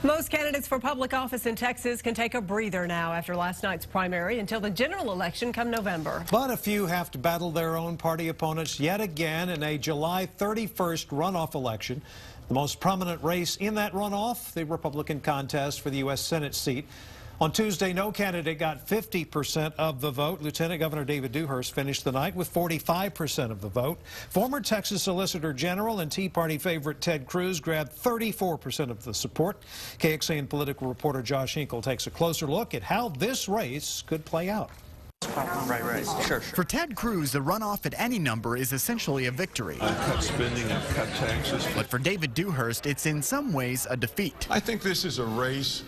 Most candidates for public office in Texas can take a breather now after last night's primary until the general election come November. But a few have to battle their own party opponents yet again in a July 31st runoff election. The most prominent race in that runoff, the Republican contest for the U.S. Senate seat. On Tuesday, no candidate got 50% of the vote. Lieutenant Governor David Dewhurst finished the night with 45% of the vote. Former Texas Solicitor General and Tea Party favorite Ted Cruz grabbed 34% of the support. KXAN political reporter Josh Hinkle takes a closer look at how this race could play out. Right. Sure. For Ted Cruz, a runoff at any number is essentially a victory. I've cut spending, I've cut taxes. But for David Dewhurst, it's in some ways a defeat. I think this is a race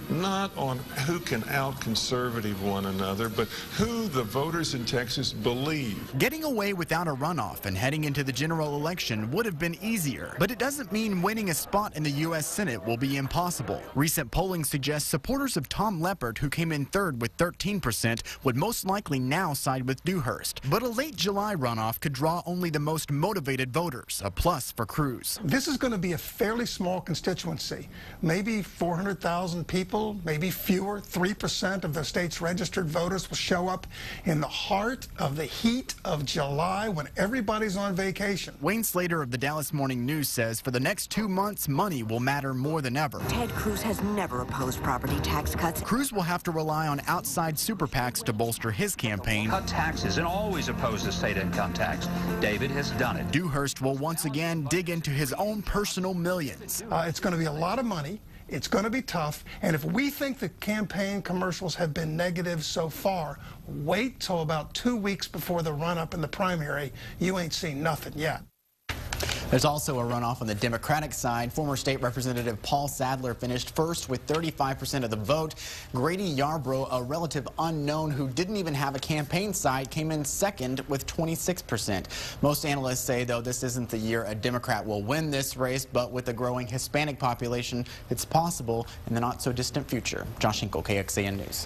not on who can out-conservative one another, but who the voters in Texas believe. Getting away without a runoff and heading into the general election would have been easier, but it doesn't mean winning a spot in the U.S. Senate will be impossible. Recent polling suggests supporters of Tom Leppert, who came in third with 13%, would most likely now side with Dewhurst. But a late July runoff could draw only the most motivated voters, a plus for Cruz. This is going to be a fairly small constituency, maybe 400,000 people. Maybe fewer. 3% of the state's registered voters will show up in the heart of the heat of July when everybody's on vacation. Wayne Slater of the Dallas Morning News says for the next 2 months, money will matter more than ever. Ted Cruz has never opposed property tax cuts. Cruz will have to rely on outside super PACs to bolster his campaign. Cut taxes and always oppose the state income tax. David has done it. Dewhurst will once again dig into his own personal millions. It's going to be a lot of money. It's going to be tough, and if we think the campaign commercials have been negative so far, wait till about 2 weeks before the run-up in the primary. You ain't seen nothing yet. There's also a runoff on the Democratic side. Former State Representative Paul Sadler finished first with 35% of the vote. Grady Yarbrough, a relative unknown who didn't even have a campaign site, came in second with 26%. Most analysts say, though, this isn't the year a Democrat will win this race, but with a growing Hispanic population, it's possible in the not-so-distant future. Josh Hinkle, KXAN News.